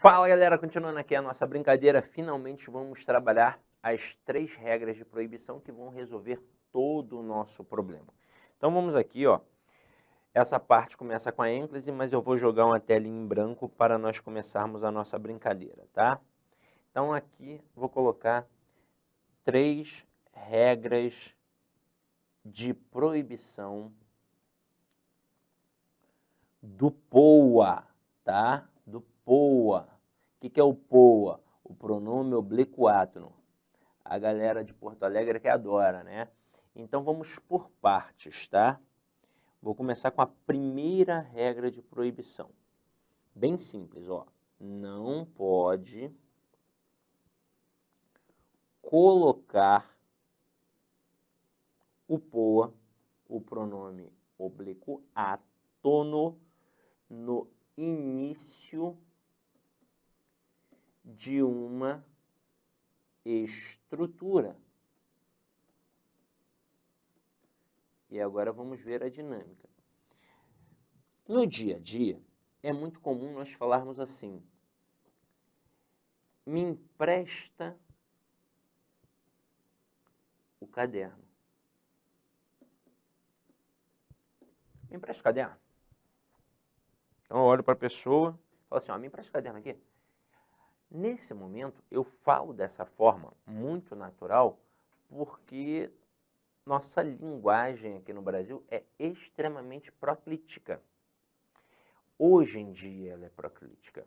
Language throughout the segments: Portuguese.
Fala galera, continuando aqui a nossa brincadeira, finalmente vamos trabalhar as 3 regras de proibição que vão resolver todo o nosso problema. Então vamos aqui, ó. Essa parte começa com a ênclise, mas eu vou jogar uma telinha em branco para nós começarmos a nossa brincadeira, tá? Então aqui vou colocar 3 regras de proibição do POA, tá? Do POA. O que é o POA? O pronome oblíquo átono. A galera de Porto Alegre que adora, né? Então vamos por partes, tá? Vou começar com a primeira regra de proibição. Bem simples, ó. Não pode colocar o POA, o pronome oblíquo átono, no início de uma estrutura. E agora vamos ver a dinâmica. No dia a dia, é muito comum nós falarmos assim: me empresta o caderno. Me empresta o caderno? Então eu olho para a pessoa e falo assim: ó, me empresta o caderno aqui. Nesse momento, eu falo dessa forma muito natural, porque nossa linguagem aqui no Brasil é extremamente proclítica. Hoje em dia ela é proclítica.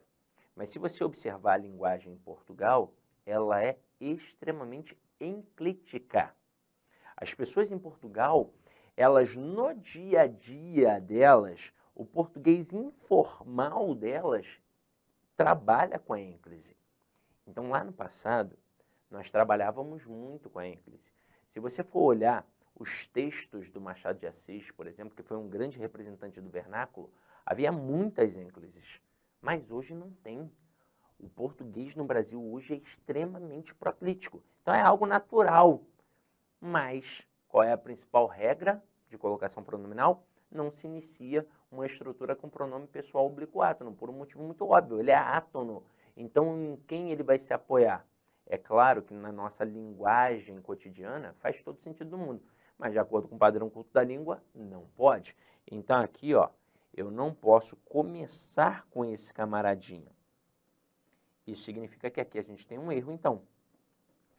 Mas se você observar a linguagem em Portugal, ela é extremamente enclítica. As pessoas em Portugal, elas no dia a dia delas, o português informal delas trabalha com a ênclise. Então lá no passado, nós trabalhávamos muito com a ênclise. Se você for olhar os textos do Machado de Assis, por exemplo, que foi um grande representante do vernáculo, havia muitas ênclises, mas hoje não tem. O português no Brasil hoje é extremamente proclítico. Então é algo natural. Mas qual é a principal regra de colocação pronominal? Não se inicia uma estrutura com pronome pessoal oblíquo átono, por um motivo muito óbvio, ele é átono. Então em quem ele vai se apoiar? É claro que na nossa linguagem cotidiana faz todo sentido do mundo, mas de acordo com o padrão culto da língua, não pode. Então aqui, ó, eu não posso começar com esse camaradinho. Isso significa que aqui a gente tem um erro, então.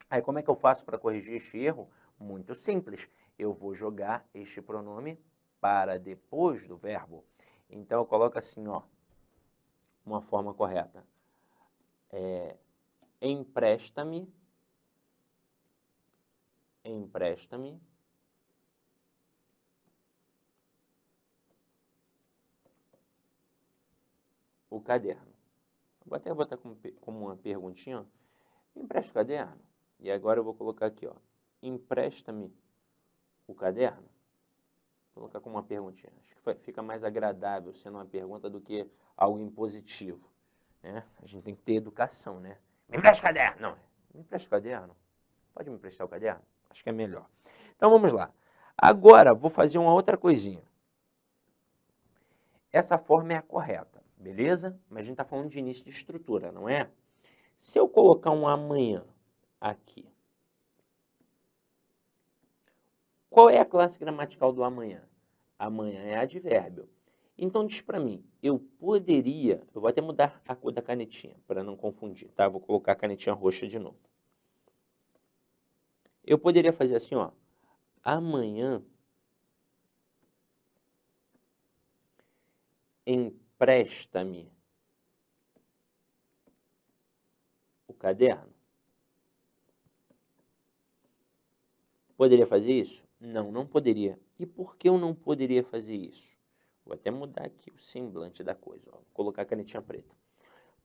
Aí como é que eu faço para corrigir este erro? Muito simples. Eu vou jogar este pronome para depois do verbo. Então eu coloco assim, ó, uma forma correta. Empresta-me, empresta-me o caderno. Vou até botar como uma perguntinha, ó. Me empresta o caderno? E agora eu vou colocar aqui, ó. Empresta-me o caderno? Vou colocar como uma perguntinha. Acho que fica mais agradável sendo uma pergunta do que algo impositivo, né? A gente tem que ter educação, né? Me empresta o caderno? Não, me empresta o caderno? Pode me emprestar o caderno? Acho que é melhor. Então vamos lá. Agora vou fazer uma outra coisinha. Essa forma é a correta, beleza? Mas a gente está falando de início de estrutura, não é? Se eu colocar um amanhã aqui, qual é a classe gramatical do amanhã? Amanhã é advérbio. Então diz para mim, eu poderia, eu vou até mudar a cor da canetinha para não confundir, tá? Vou colocar a canetinha roxa de novo. Eu poderia fazer assim, ó, amanhã empresta-me o caderno. Poderia fazer isso? Não, não poderia. E por que eu não poderia fazer isso? Vou até mudar aqui o semblante da coisa, ó. Vou colocar a canetinha preta.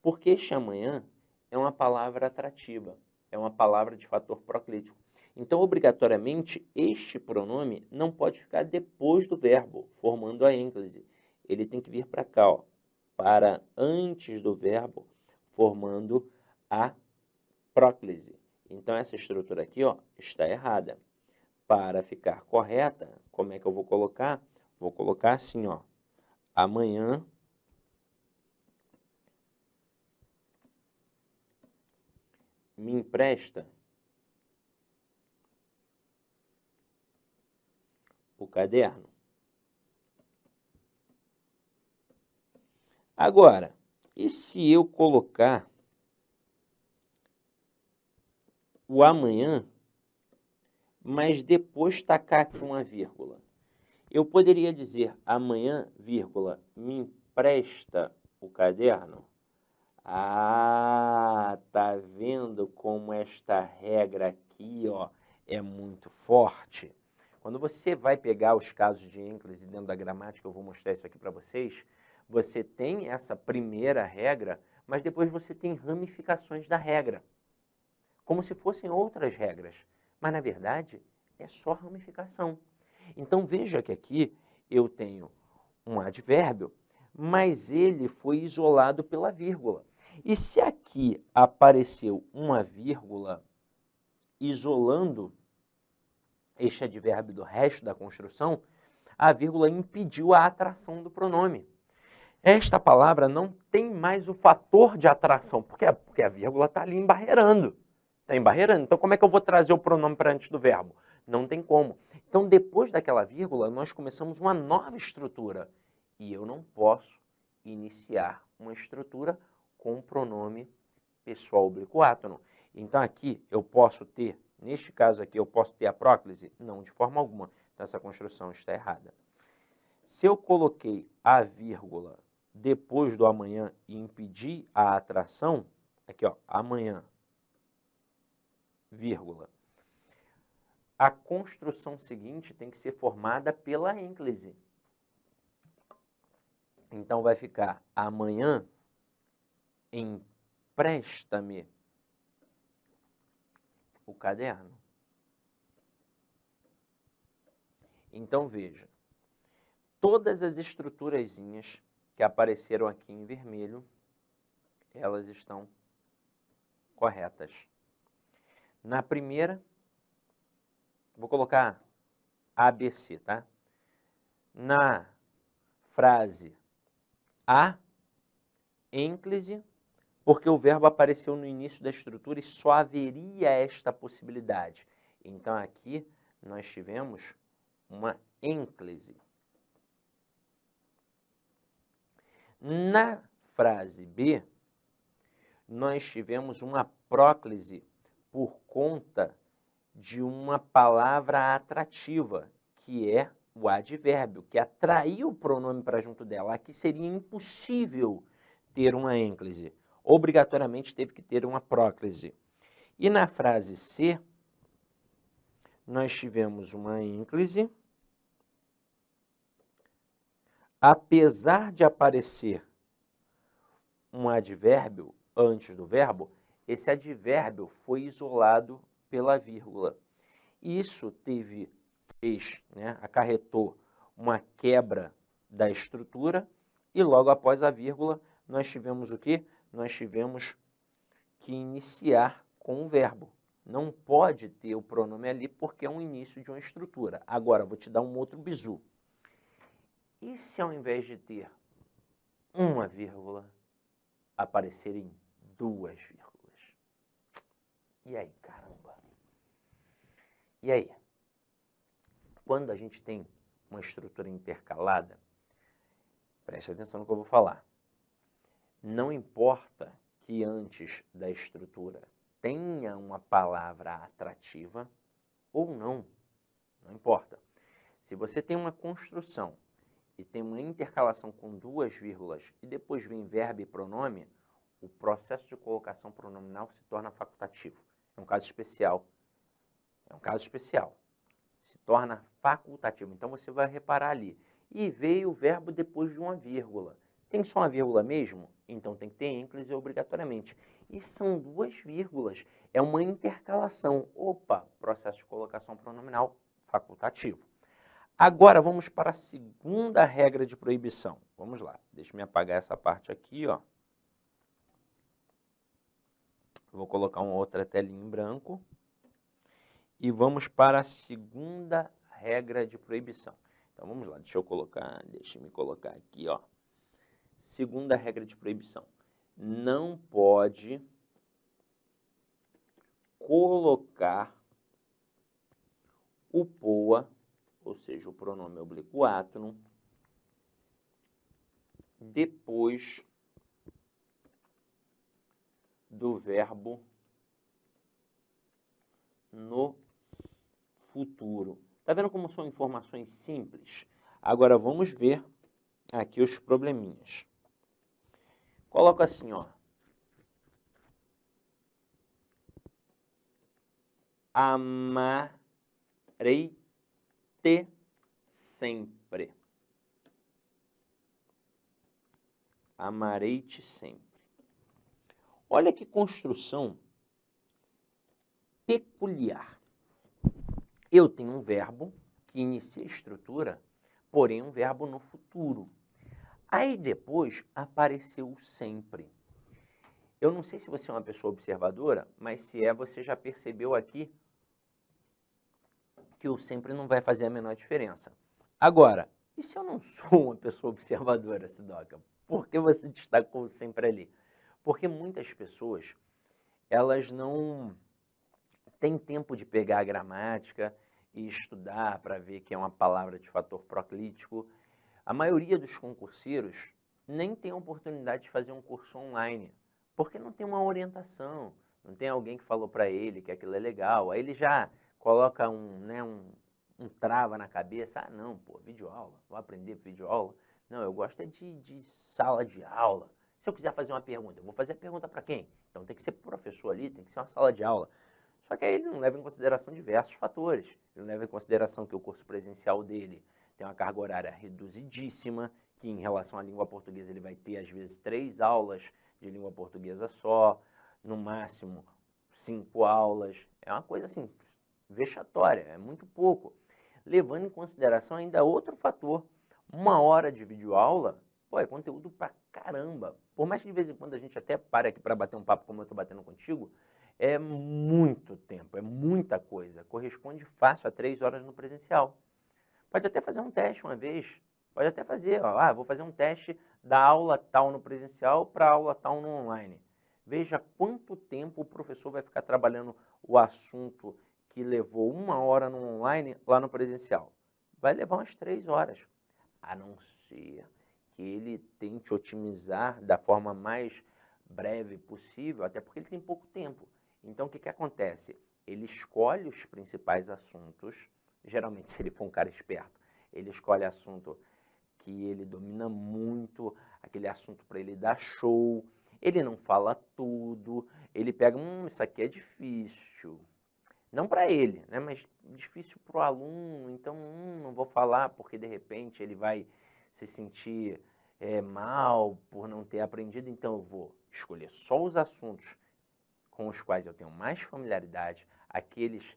Porque este amanhã é uma palavra atrativa, é uma palavra de fator proclítico. Então, obrigatoriamente, este pronome não pode ficar depois do verbo, formando a ênclise. Ele tem que vir para cá, ó, para antes do verbo, formando a próclise. Então, essa estrutura aqui, ó, está errada. Para ficar correta, como é que eu vou colocar? Vou colocar assim, ó, amanhã me empresta o caderno? Agora, e se eu colocar o amanhã, mas depois tacar aqui uma vírgula? Eu poderia dizer amanhã, vírgula, me empresta o caderno? Ah, tá vendo como esta regra aqui, ó, é muito forte? Quando você vai pegar os casos de ênclise dentro da gramática, eu vou mostrar isso aqui para vocês, você tem essa primeira regra, mas depois você tem ramificações da regra, como se fossem outras regras, mas na verdade é só ramificação. Então veja que aqui eu tenho um advérbio, mas ele foi isolado pela vírgula. E se aqui apareceu uma vírgula isolando este advérbio do resto da construção, a vírgula impediu a atração do pronome. Esta palavra não tem mais o fator de atração, porque a vírgula está ali embarreirando. Está embarreirando. Então, como é que eu vou trazer o pronome para antes do verbo? Não tem como. Então, depois daquela vírgula, nós começamos uma nova estrutura. E eu não posso iniciar uma estrutura com o pronome pessoal oblíquo átono. Então, aqui eu posso ter, neste caso aqui, eu posso ter a próclise? Não, de forma alguma. Então, essa construção está errada. Se eu coloquei a vírgula depois do amanhã e impedir a atração, aqui ó, amanhã, vírgula, a construção seguinte tem que ser formada pela ênclise. Então vai ficar amanhã, empresta-me o caderno. Então veja, todas as estruturazinhas que apareceram aqui em vermelho, elas estão corretas. Na primeira, vou colocar ABC, tá? Na frase a, ênclise, porque o verbo apareceu no início da estrutura e só haveria esta possibilidade. Então, aqui nós tivemos uma ênclise. Na frase B, nós tivemos uma próclise por conta de uma palavra atrativa, que é o advérbio, que atraiu o pronome para junto dela. Aqui seria impossível ter uma ênclise. Obrigatoriamente teve que ter uma próclise. E na frase C, nós tivemos uma ênclise. Apesar de aparecer um advérbio antes do verbo, esse advérbio foi isolado pela vírgula. Isso acarretou uma quebra da estrutura e logo após a vírgula nós tivemos o quê? Nós tivemos que iniciar com o verbo. Não pode ter o pronome ali porque é um início de uma estrutura. Agora, vou te dar um outro bizu. E se ao invés de ter uma vírgula, aparecerem duas vírgulas? E aí, caramba? E aí? Quando a gente tem uma estrutura intercalada, preste atenção no que eu vou falar. Não importa que antes da estrutura tenha uma palavra atrativa ou não, não importa. Se você tem uma construção e tem uma intercalação com duas vírgulas e depois vem verbo e pronome, o processo de colocação pronominal se torna facultativo. É um caso especial. É um caso especial. Se torna facultativo. Então, você vai reparar ali. E veio o verbo depois de uma vírgula. Tem só uma vírgula mesmo? Então, tem que ter ênclise obrigatoriamente. E são duas vírgulas. É uma intercalação. Opa, processo de colocação pronominal facultativo. Agora, vamos para a segunda regra de proibição. Vamos lá. Deixa eu apagar essa parte aqui, ó. Vou colocar uma outra telinha em branco. E vamos para a segunda regra de proibição. Então, vamos lá. Deixa eu me colocar aqui, ó. Segunda regra de proibição. Não pode colocar o POA, ou seja, o pronome oblíquo átono, depois do verbo no futuro. Tá vendo como são informações simples? Agora vamos ver aqui os probleminhas. Coloca assim, ó. Amarei-te sempre. Amarei-te sempre. Olha que construção peculiar. Eu tenho um verbo que inicia a estrutura, porém um verbo no futuro. Aí depois apareceu o sempre. Eu não sei se você é uma pessoa observadora, mas se é, você já percebeu aqui que o sempre não vai fazer a menor diferença. Agora, e se eu não sou uma pessoa observadora, Sidoca? Por que você destacou o sempre ali? Porque muitas pessoas, elas não têm tempo de pegar a gramática e estudar para ver que é uma palavra de fator proclítico. A maioria dos concurseiros nem tem a oportunidade de fazer um curso online, porque não tem uma orientação, não tem alguém que falou para ele que aquilo é legal. Aí ele já coloca um trava na cabeça. Ah, não, pô, videoaula, vou aprender videoaula. Não, eu gosto é de sala de aula. Se eu quiser fazer uma pergunta, eu vou fazer a pergunta para quem? Então tem que ser professor ali, tem que ser uma sala de aula. Só que aí ele não leva em consideração diversos fatores. Ele não leva em consideração que o curso presencial dele tem uma carga horária reduzidíssima, que em relação à língua portuguesa ele vai ter, às vezes, 3 aulas de língua portuguesa só, no máximo 5 aulas. É uma coisa assim, vexatória, é muito pouco. Levando em consideração ainda outro fator, 1 hora de videoaula, pô, é conteúdo pra caramba. Por mais que de vez em quando a gente até pare aqui para bater um papo como eu estou batendo contigo, é muito tempo, é muita coisa. Corresponde fácil a 3 horas no presencial. Pode até fazer um teste uma vez. Pode até fazer, ó, vou fazer um teste da aula tal no presencial para a aula tal no online. Veja quanto tempo o professor vai ficar trabalhando o assunto que levou 1 hora no online lá no presencial. Vai levar umas 3 horas. A não ser que ele tente otimizar da forma mais breve possível, até porque ele tem pouco tempo. Então, o que acontece? Ele escolhe os principais assuntos, geralmente se ele for um cara esperto, ele escolhe assunto que ele domina muito, aquele assunto para ele dar show, ele não fala tudo, ele pega, isso aqui é difícil. Não para ele, né, mas difícil para o aluno, então não vou falar porque de repente ele vai se sentir mal por não ter aprendido, então eu vou escolher só os assuntos com os quais eu tenho mais familiaridade, aqueles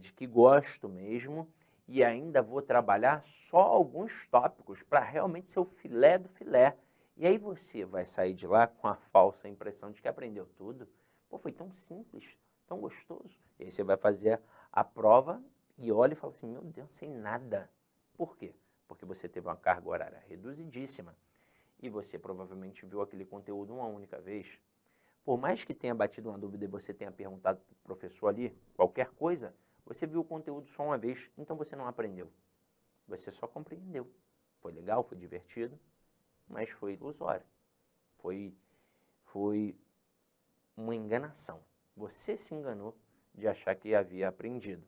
de que gosto mesmo, e ainda vou trabalhar só alguns tópicos para realmente ser o filé do filé. E aí você vai sair de lá com a falsa impressão de que aprendeu tudo. Pô, foi tão simples, tão gostoso. E aí você vai fazer a prova e olha e fala assim, meu Deus, não sei nada. Por quê? Porque você teve uma carga horária reduzidíssima e você provavelmente viu aquele conteúdo uma única vez. Por mais que tenha batido uma dúvida e você tenha perguntado para o professor ali qualquer coisa, você viu o conteúdo só uma vez, então você não aprendeu. Você só compreendeu. Foi legal, foi divertido, mas foi ilusório. Foi uma enganação. Você se enganou de achar que havia aprendido.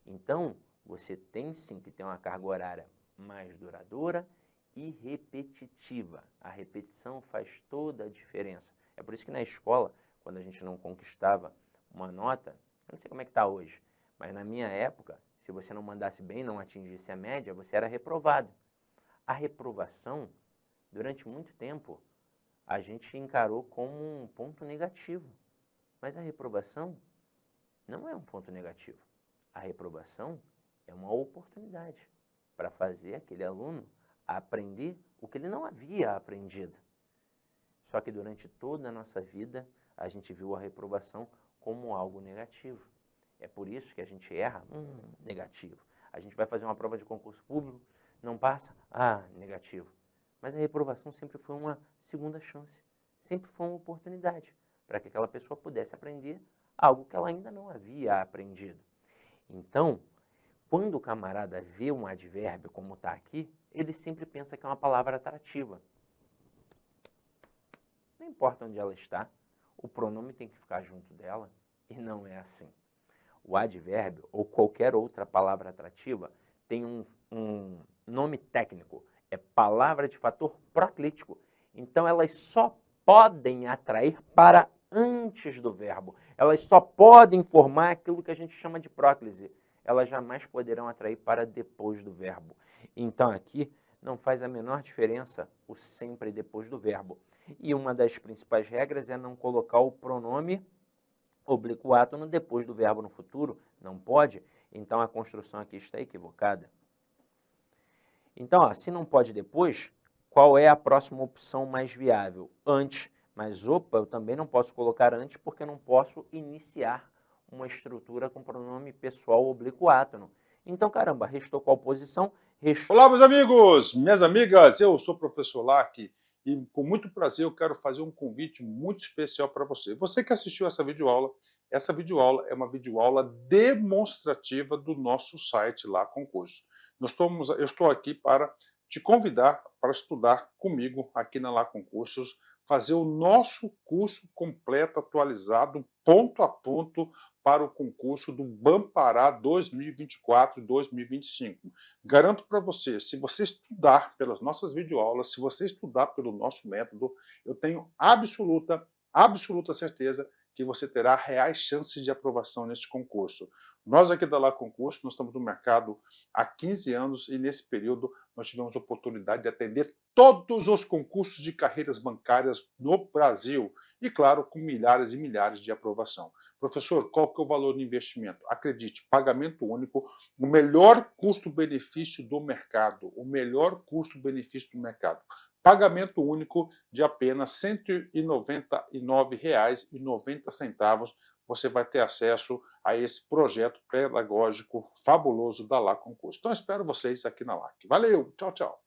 Então, você tem sim que ter uma carga horária mais duradoura e repetitiva. A repetição faz toda a diferença. É por isso que na escola, quando a gente não conquistava uma nota, eu não sei como é que está hoje, mas na minha época, se você não mandasse bem, não atingisse a média, você era reprovado. A reprovação, durante muito tempo, a gente encarou como um ponto negativo. Mas a reprovação não é um ponto negativo. A reprovação é uma oportunidade para fazer aquele aluno aprender o que ele não havia aprendido. Só que durante toda a nossa vida, a gente viu a reprovação como algo negativo. É por isso que a gente erra, negativo. A gente vai fazer uma prova de concurso público, não passa, negativo. Mas a reprovação sempre foi uma segunda chance, sempre foi uma oportunidade para que aquela pessoa pudesse aprender algo que ela ainda não havia aprendido. Então, quando o camarada vê um advérbio como está aqui, ele sempre pensa que é uma palavra atrativa. Não importa onde ela está, o pronome tem que ficar junto dela, e não é assim. O advérbio, ou qualquer outra palavra atrativa, tem um nome técnico, é palavra de fator proclítico. Então, elas só podem atrair para antes do verbo. Elas só podem formar aquilo que a gente chama de próclise. Elas jamais poderão atrair para depois do verbo. Então, aqui não faz a menor diferença o sempre depois do verbo. E uma das principais regras é não colocar o pronome oblíquo átono depois do verbo no futuro. Não pode. Então, a construção aqui está equivocada. Então, ó, se não pode depois, qual é a próxima opção mais viável? Antes. Mas, opa, eu também não posso colocar antes porque eu não posso iniciar uma estrutura com pronome pessoal oblíquo átono. Então, caramba, restou qual posição? Olá, meus amigos, minhas amigas, eu sou o professor Lac e com muito prazer eu quero fazer um convite muito especial para você. Você que assistiu essa videoaula é uma videoaula demonstrativa do nosso site lá, Concurso. Eu estou aqui para te convidar para estudar comigo aqui na Lá Concursos, fazer o nosso curso completo, atualizado, ponto a ponto, para o concurso do Bampará 2024 e 2025. Garanto para você, se você estudar pelas nossas videoaulas, se você estudar pelo nosso método, eu tenho absoluta certeza que você terá reais chances de aprovação nesse concurso. Nós aqui da Lá Concurso, nós estamos no mercado há 15 anos e nesse período nós tivemos a oportunidade de atender todos os concursos de carreiras bancárias no Brasil e, claro, com milhares e milhares de aprovação. Professor, qual que é o valor do investimento? Acredite, pagamento único, o melhor custo-benefício do mercado, o melhor custo-benefício do mercado. Pagamento único de apenas R$ 199,90. Você vai ter acesso a esse projeto pedagógico fabuloso da Lá Concurso. Então, espero vocês aqui na LAC. Valeu, tchau, tchau.